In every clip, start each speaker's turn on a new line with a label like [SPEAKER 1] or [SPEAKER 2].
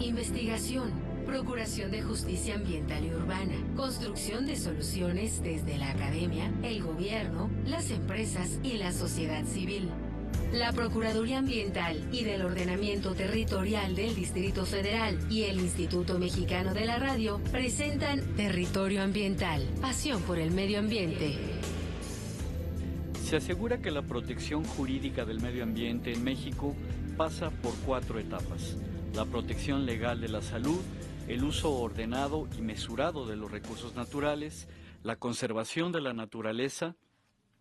[SPEAKER 1] investigación, procuración de justicia ambiental y urbana, construcción de soluciones desde la academia, el gobierno, las empresas y la sociedad civil. La Procuraduría Ambiental y del Ordenamiento Territorial del Distrito Federal y el Instituto Mexicano de la Radio presentan Territorio Ambiental, pasión por el medio ambiente.
[SPEAKER 2] Se asegura que la protección jurídica del medio ambiente en México pasa por 4 etapas: la protección legal de la salud, el uso ordenado y mesurado de los recursos naturales, la conservación de la naturaleza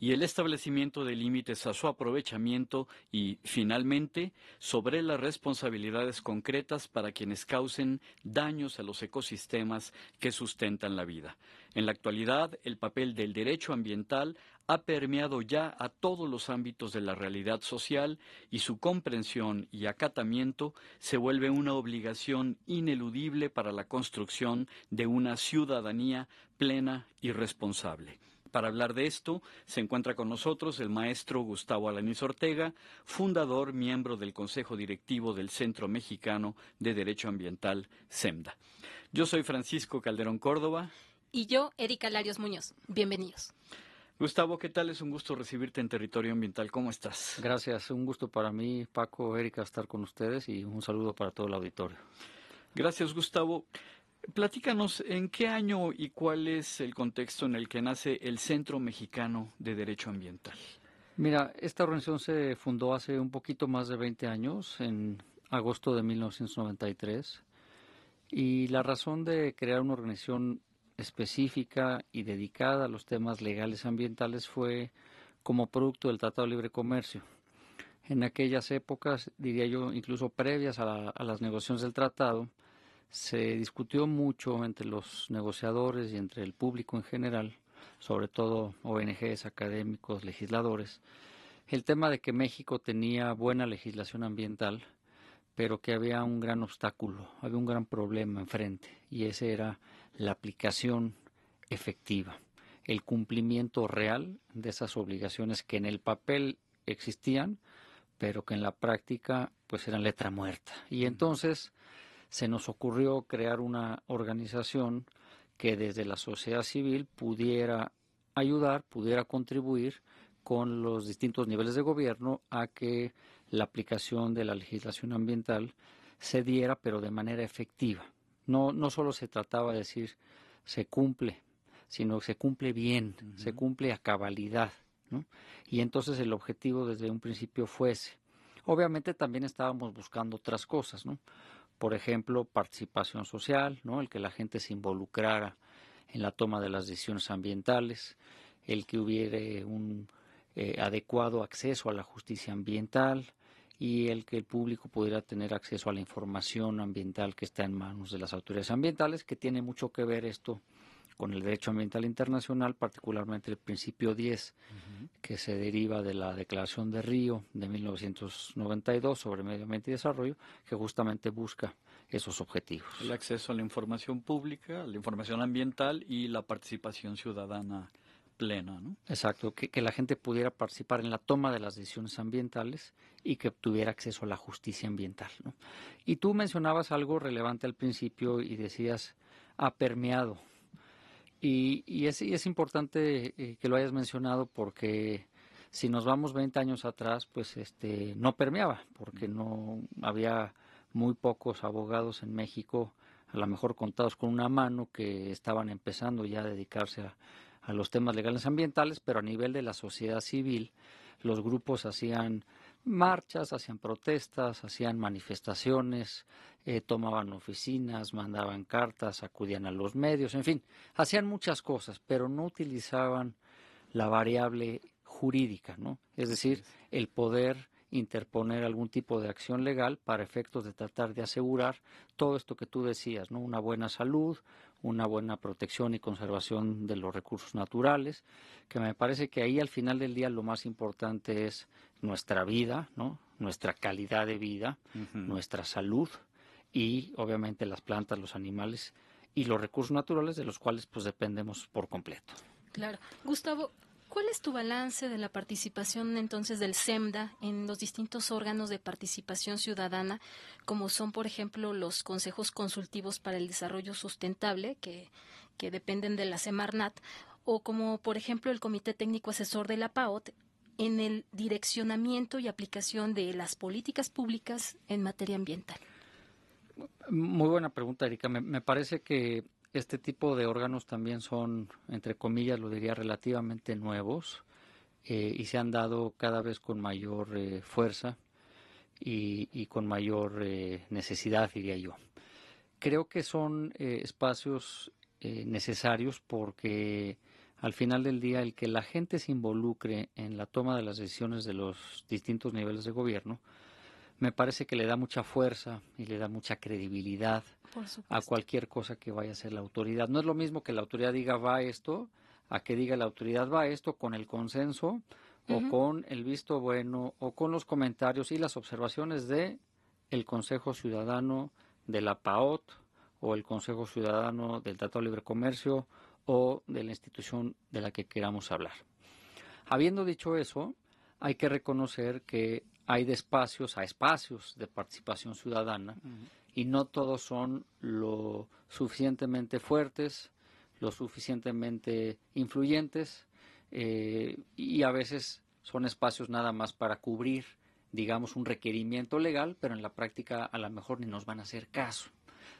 [SPEAKER 2] y el establecimiento de límites a su aprovechamiento y, finalmente, sobre las responsabilidades concretas para quienes causen daños a los ecosistemas que sustentan la vida. En la actualidad, el papel del derecho ambiental ha permeado ya a todos los ámbitos de la realidad social y su comprensión y acatamiento se vuelve una obligación ineludible para la construcción de una ciudadanía plena y responsable. Para hablar de esto, se encuentra con nosotros el maestro Gustavo Alanís Ortega, fundador, miembro del Consejo Directivo del Centro Mexicano de Derecho Ambiental, CEMDA. Yo soy Francisco Calderón Córdoba.
[SPEAKER 3] Y yo, Erika Larios Muñoz. Bienvenidos.
[SPEAKER 2] Gustavo, ¿qué tal? Es un gusto recibirte en Territorio Ambiental. ¿Cómo estás?
[SPEAKER 4] Gracias, un gusto para mí, Paco, Erika, estar con ustedes y un saludo para todo el auditorio.
[SPEAKER 2] Gracias, Gustavo. Platícanos, ¿en qué año y cuál es el contexto en el que nace el Centro Mexicano de Derecho Ambiental?
[SPEAKER 4] Mira, esta organización se fundó hace un poquito más de 20 años, en agosto de 1993, y la razón de crear una organización específica y dedicada a los temas legales ambientales fue como producto del Tratado de Libre Comercio. En aquellas épocas, diría yo, incluso previas a las negociaciones del tratado, se discutió mucho entre los negociadores y entre el público en general, sobre todo ONGs, académicos, legisladores, el tema de que México tenía buena legislación ambiental, pero que había un gran obstáculo, había un gran problema enfrente, y ese era la aplicación efectiva, el cumplimiento real de esas obligaciones que en el papel existían, pero que en la práctica pues eran letra muerta. Y entonces se nos ocurrió crear una organización que desde la sociedad civil pudiera ayudar, pudiera contribuir con los distintos niveles de gobierno a que la aplicación de la legislación ambiental se diera, pero de manera efectiva. No solo se trataba de decir se cumple, sino se cumple bien, se cumple a cabalidad, ¿no? Y entonces el objetivo desde un principio fue ese. Obviamente también estábamos buscando otras cosas, ¿no? Por ejemplo, participación social, ¿no? El que la gente se involucrara en la toma de las decisiones ambientales, el que hubiera un adecuado acceso a la justicia ambiental y el que el público pudiera tener acceso a la información ambiental que está en manos de las autoridades ambientales, que tiene mucho que ver esto con el derecho ambiental internacional, particularmente el principio 10, que se deriva de la Declaración de Río de 1992 sobre medio ambiente y desarrollo, que justamente busca esos objetivos.
[SPEAKER 2] El acceso a la información pública, a la información ambiental y la participación ciudadana plena, ¿no?
[SPEAKER 4] Exacto, que la gente pudiera participar en la toma de las decisiones ambientales y que tuviera acceso a la justicia ambiental, ¿no? Y tú mencionabas algo relevante al principio y decías, ha permeado. Y es importante que lo hayas mencionado porque si nos vamos 20 años atrás, pues no permeaba, porque no había muy pocos abogados en México, a lo mejor contados con una mano, que estaban empezando ya a dedicarse a los temas legales ambientales, pero a nivel de la sociedad civil, los grupos hacían marchas, hacían protestas, hacían manifestaciones, tomaban oficinas, mandaban cartas, acudían a los medios, en fin, hacían muchas cosas, pero no utilizaban la variable jurídica, ¿no? Es decir, el poder interponer algún tipo de acción legal para efectos de tratar de asegurar todo esto que tú decías, ¿no? Una buena salud, una buena protección y conservación de los recursos naturales, que me parece que ahí al final del día lo más importante es nuestra vida, ¿no? Nuestra calidad de vida, nuestra salud y obviamente las plantas, los animales y los recursos naturales de los cuales pues dependemos por completo.
[SPEAKER 3] Claro. Gustavo, ¿Cuál es tu balance de la participación entonces del SEMDA en los distintos órganos de participación ciudadana, como son, por ejemplo, los consejos consultivos para el desarrollo sustentable, que dependen de la Semarnat, o como, por ejemplo, el Comité Técnico Asesor de la PAOT, en el direccionamiento y aplicación de las políticas públicas en materia ambiental?
[SPEAKER 4] Muy buena pregunta, Erika. Me parece que este tipo de órganos también son, entre comillas, lo diría, relativamente nuevos y se han dado cada vez con mayor fuerza y con mayor necesidad, diría yo. Creo que son espacios necesarios porque al final del día el que la gente se involucre en la toma de las decisiones de los distintos niveles de gobierno me parece que le da mucha fuerza y le da mucha credibilidad
[SPEAKER 3] Por
[SPEAKER 4] a
[SPEAKER 3] supuesto.
[SPEAKER 4] cualquier cosa que vaya a hacer la autoridad. No es lo mismo que la autoridad diga va esto, a que diga la autoridad va esto con el consenso o con el visto bueno o con los comentarios y las observaciones de el Consejo Ciudadano de la PAOT o el Consejo Ciudadano del Tratado de Libre Comercio o de la institución de la que queramos hablar. Habiendo dicho eso, hay que reconocer que hay de espacios a espacios de participación ciudadana y no todos son lo suficientemente fuertes, lo suficientemente influyentes y a veces son espacios nada más para cubrir, digamos, un requerimiento legal, pero en la práctica a lo mejor ni nos van a hacer caso.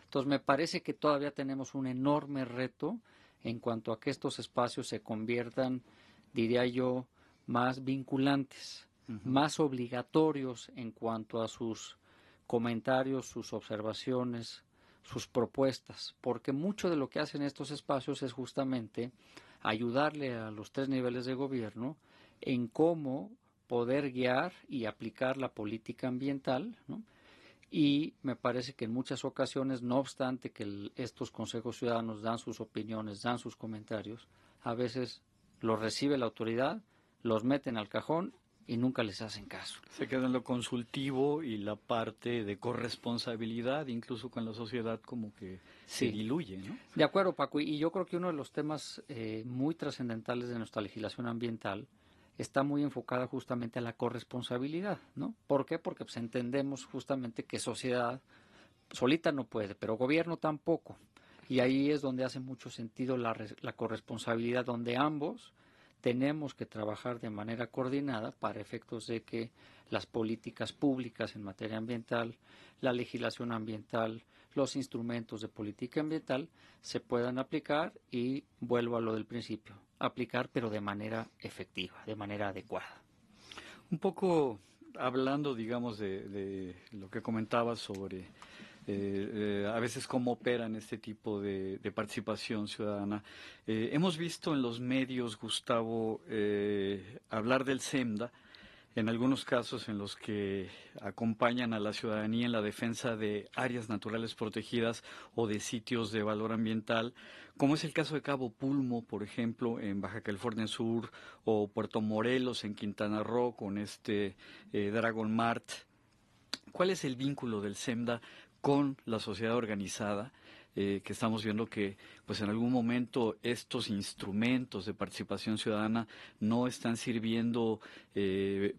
[SPEAKER 4] Entonces me parece que todavía tenemos un enorme reto en cuanto a que estos espacios se conviertan, diría yo, más vinculantes, más obligatorios en cuanto a sus comentarios, sus observaciones, sus propuestas, porque mucho de lo que hacen estos espacios es justamente ayudarle a los tres niveles de gobierno en cómo poder guiar y aplicar la política ambiental, ¿no? Y me parece que en muchas ocasiones, no obstante que estos consejos ciudadanos dan sus opiniones, dan sus comentarios, a veces los recibe la autoridad, los meten al cajón y nunca les hacen caso.
[SPEAKER 2] Se queda en lo consultivo y la parte de corresponsabilidad, incluso con la sociedad, como que se diluye, ¿no?
[SPEAKER 4] De acuerdo, Paco, y yo creo que uno de los temas muy trascendentales de nuestra legislación ambiental está muy enfocada justamente a la corresponsabilidad, ¿no? ¿Por qué? Porque pues, entendemos justamente que sociedad solita no puede, pero gobierno tampoco. Y ahí es donde hace mucho sentido la corresponsabilidad, donde ambos tenemos que trabajar de manera coordinada para efectos de que las políticas públicas en materia ambiental, la legislación ambiental, los instrumentos de política ambiental se puedan aplicar y vuelvo a lo del principio, aplicar pero de manera efectiva, de manera adecuada.
[SPEAKER 2] Un poco hablando, digamos, de lo que comentabas sobre a veces cómo operan este tipo de participación ciudadana. Hemos visto en los medios, Gustavo, hablar del SEMDA, en algunos casos en los que acompañan a la ciudadanía en la defensa de áreas naturales protegidas o de sitios de valor ambiental, como es el caso de Cabo Pulmo, por ejemplo, en Baja California Sur, o Puerto Morelos, en Quintana Roo, con Dragon Mart. ¿Cuál es el vínculo del SEMDA con la sociedad organizada? Que estamos viendo que pues en algún momento estos instrumentos de participación ciudadana no están sirviendo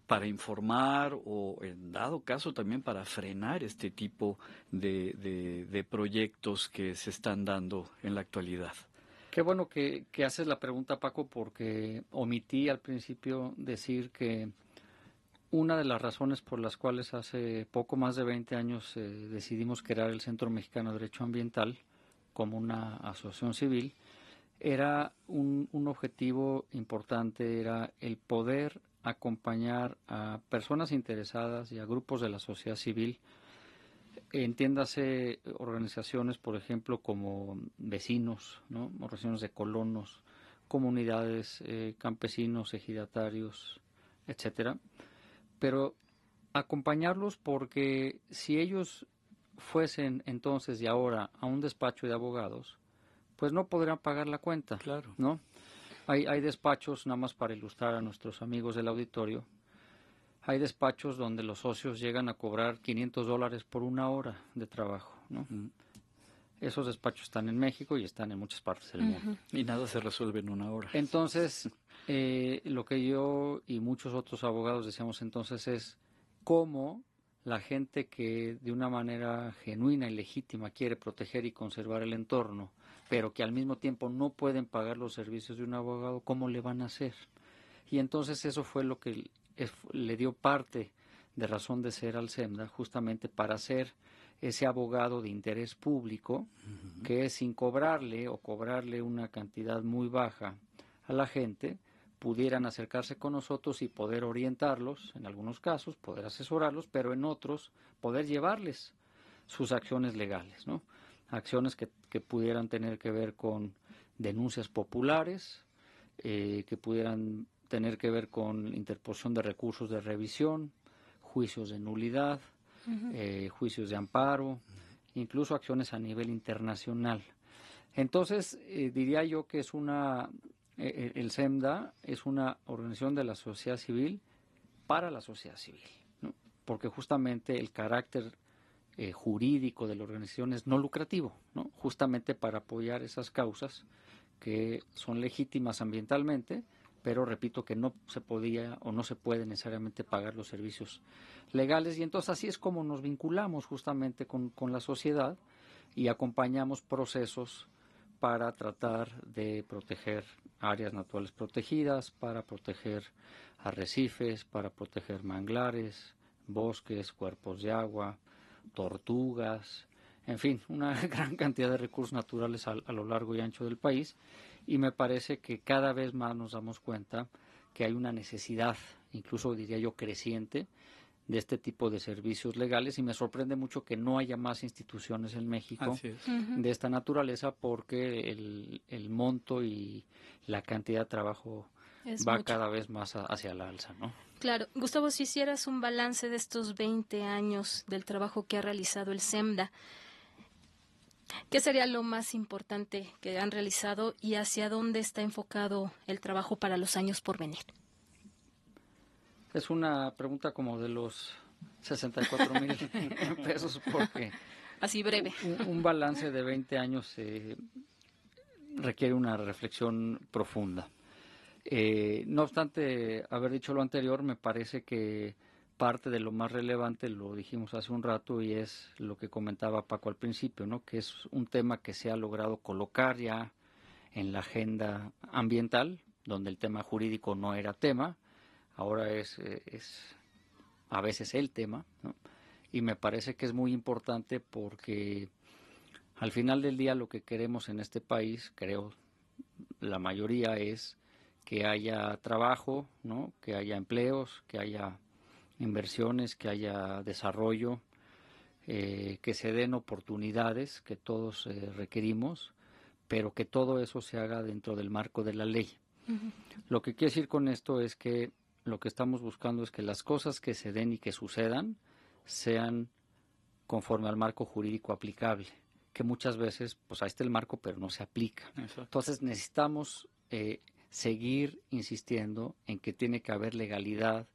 [SPEAKER 2] para informar o en dado caso también para frenar este tipo de proyectos que se están dando en la actualidad.
[SPEAKER 4] Qué bueno que haces la pregunta, Paco, porque omití al principio decir que una de las razones por las cuales hace poco más de 20 años decidimos crear el Centro Mexicano de Derecho Ambiental como una asociación civil era un objetivo importante, era el poder acompañar a personas interesadas y a grupos de la sociedad civil, entiéndase organizaciones, por ejemplo, como vecinos, ¿no? Organizaciones de colonos, comunidades, campesinos, ejidatarios, etcétera, pero acompañarlos porque si ellos fuesen entonces y ahora a un despacho de abogados, pues no podrían pagar la cuenta,
[SPEAKER 2] claro,
[SPEAKER 4] ¿no? Hay despachos, nada más para ilustrar a nuestros amigos del auditorio, hay despachos donde los socios llegan a cobrar $500 por una hora de trabajo, ¿no? Esos despachos están en México y están en muchas partes del mundo.
[SPEAKER 2] Y nada se resuelve en una hora.
[SPEAKER 4] Entonces, lo que yo y muchos otros abogados decíamos entonces es cómo la gente que de una manera genuina y legítima quiere proteger y conservar el entorno, pero que al mismo tiempo no pueden pagar los servicios de un abogado, ¿cómo le van a hacer? Y entonces eso fue lo que le dio parte de razón de ser al SEMDA, justamente para ser ese abogado de interés público, que sin cobrarle o cobrarle una cantidad muy baja a la gente, pudieran acercarse con nosotros y poder orientarlos, en algunos casos, poder asesorarlos, pero en otros poder llevarles sus acciones legales, ¿no? Acciones que pudieran tener que ver con denuncias populares, que pudieran tener que ver con interposición de recursos de revisión, juicios de nulidad, juicios de amparo, incluso acciones a nivel internacional. Entonces, diría yo que es el SEMDA es una organización de la sociedad civil para la sociedad civil, ¿no? Porque justamente el carácter jurídico de la organización es no lucrativo, ¿no? Justamente para apoyar esas causas que son legítimas ambientalmente, pero repito que no se podía o no se puede necesariamente pagar los servicios legales, y entonces así es como nos vinculamos justamente con la sociedad y acompañamos procesos para tratar de proteger áreas naturales protegidas, para proteger arrecifes, para proteger manglares, bosques, cuerpos de agua, tortugas, en fin, una gran cantidad de recursos naturales a lo largo y ancho del país, y me parece que cada vez más nos damos cuenta que hay una necesidad, incluso diría yo creciente, de este tipo de servicios legales, y me sorprende mucho que no haya más instituciones en México de esta naturaleza, porque el monto y la cantidad de trabajo va cada vez más hacia la alza, ¿no?
[SPEAKER 3] Claro. Gustavo, si hicieras un balance de estos 20 años del trabajo que ha realizado el SEMDA, ¿qué sería lo más importante que han realizado y hacia dónde está enfocado el trabajo para los años por venir?
[SPEAKER 4] Es una pregunta como de los 64,000 pesos, porque
[SPEAKER 3] así breve.
[SPEAKER 4] Un balance de 20 años requiere una reflexión profunda. No obstante haber dicho lo anterior, me parece que parte de lo más relevante lo dijimos hace un rato, y es lo que comentaba Paco al principio, ¿no? Que es un tema que se ha logrado colocar ya en la agenda ambiental, donde el tema jurídico no era tema, ahora es a veces el tema, ¿no? Y me parece que es muy importante porque al final del día lo que queremos en este país, creo la mayoría, es que haya trabajo, ¿no? Que haya empleos, que haya inversiones, que haya desarrollo, que se den oportunidades que todos requerimos, pero que todo eso se haga dentro del marco de la ley. Lo que quiero decir con esto es que lo que estamos buscando es que las cosas que se den y que sucedan sean conforme al marco jurídico aplicable, que muchas veces, pues ahí está el marco, pero no se aplica. Exacto. Entonces necesitamos seguir insistiendo en que tiene que haber legalidad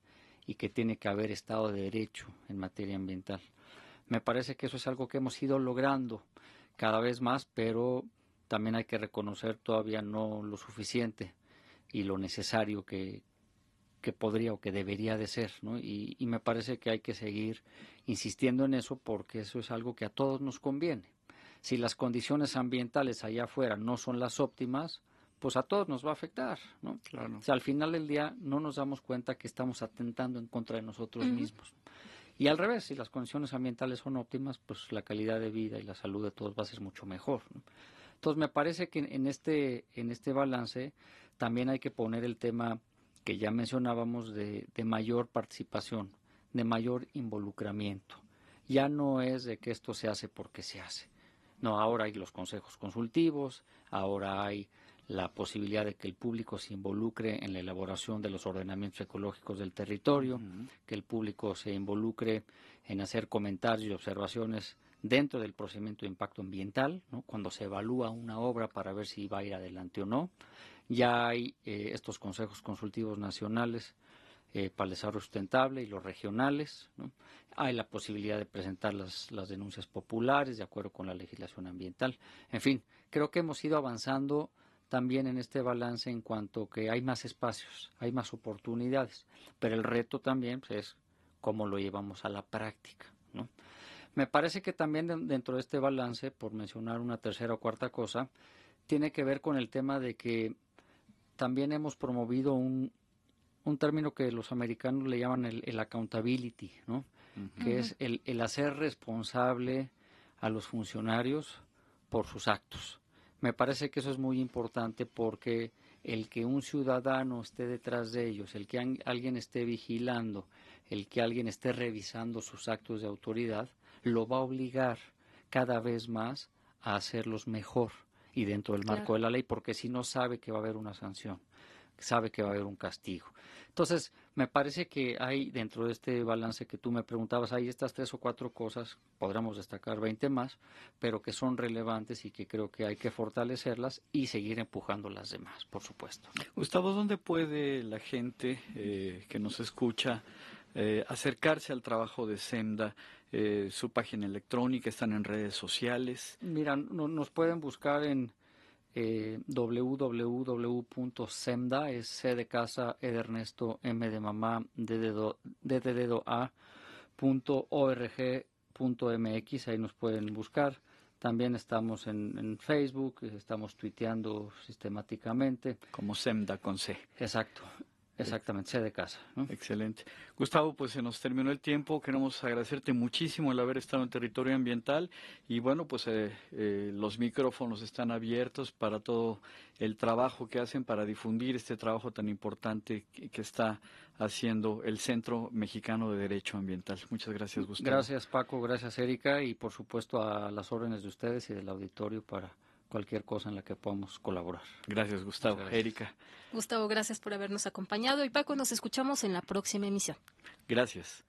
[SPEAKER 4] y que tiene que haber Estado de Derecho en materia ambiental. Me parece que eso es algo que hemos ido logrando cada vez más, pero también hay que reconocer todavía no lo suficiente y lo necesario que podría o que debería de ser, ¿no? Y me parece que hay que seguir insistiendo en eso, porque eso es algo que a todos nos conviene. Si las condiciones ambientales allá afuera no son las óptimas, pues a todos nos va a afectar, ¿no? Claro. O sea, al final del día no nos damos cuenta que estamos atentando en contra de nosotros mismos. Y al revés, si las condiciones ambientales son óptimas, pues la calidad de vida y la salud de todos va a ser mucho mejor, ¿no? Entonces me parece que en este balance también hay que poner el tema que ya mencionábamos de mayor participación, de mayor involucramiento. Ya no es de que esto se hace porque se hace. No, ahora hay los consejos consultivos, ahora hay la posibilidad de que el público se involucre en la elaboración de los ordenamientos ecológicos del territorio, que el público se involucre en hacer comentarios y observaciones dentro del procedimiento de impacto ambiental, ¿no? Cuando se evalúa una obra para ver si va a ir adelante o no. Ya hay estos consejos consultivos nacionales para el desarrollo sustentable y los regionales, ¿no? Hay la posibilidad de presentar las denuncias populares de acuerdo con la legislación ambiental. En fin, creo que hemos ido avanzando también en este balance en cuanto que hay más espacios, hay más oportunidades, pero el reto también pues, es cómo lo llevamos a la práctica, ¿no? Me parece que también dentro de este balance, por mencionar una tercera o cuarta cosa, tiene que ver con el tema de que también hemos promovido un término que los americanos le llaman el accountability, ¿no? Que es el hacer responsable a los funcionarios por sus actos. Me parece que eso es muy importante porque el que un ciudadano esté detrás de ellos, el que alguien esté vigilando, el que alguien esté revisando sus actos de autoridad, lo va a obligar cada vez más a hacerlos mejor y dentro del marco de la ley, porque si no sabe que va a haber una sanción, sabe que va a haber un castigo. Entonces, me parece que hay dentro de este balance que tú me preguntabas, hay estas 3 o 4 cosas, podríamos destacar 20 más, pero que son relevantes y que creo que hay que fortalecerlas y seguir empujando las demás, por supuesto.
[SPEAKER 2] Gustavo, ¿dónde puede la gente que nos escucha acercarse al trabajo de SEMDA? Su página electrónica, están en redes sociales.
[SPEAKER 4] Mira, nos pueden buscar en www.semda, es C de casa, E de Ernesto, M de mamá, D de dedo A, .org.mx, ahí nos pueden buscar. También estamos en Facebook, estamos tuiteando sistemáticamente.
[SPEAKER 2] Como SEMDA con C.
[SPEAKER 4] Exacto. Exactamente, C de casa, ¿no?
[SPEAKER 2] Excelente. Gustavo, pues se nos terminó el tiempo. Queremos agradecerte muchísimo el haber estado en territorio ambiental y bueno, pues los micrófonos están abiertos para todo el trabajo que hacen para difundir este trabajo tan importante que está haciendo el Centro Mexicano de Derecho Ambiental. Muchas gracias, Gustavo.
[SPEAKER 4] Gracias, Paco. Gracias, Erika. Y por supuesto a las órdenes de ustedes y del auditorio para cualquier cosa en la que podamos colaborar.
[SPEAKER 2] Gracias, Gustavo.
[SPEAKER 4] Gracias.
[SPEAKER 2] Erika.
[SPEAKER 3] Gustavo, gracias por habernos acompañado y Paco, nos escuchamos en la próxima emisión.
[SPEAKER 2] Gracias.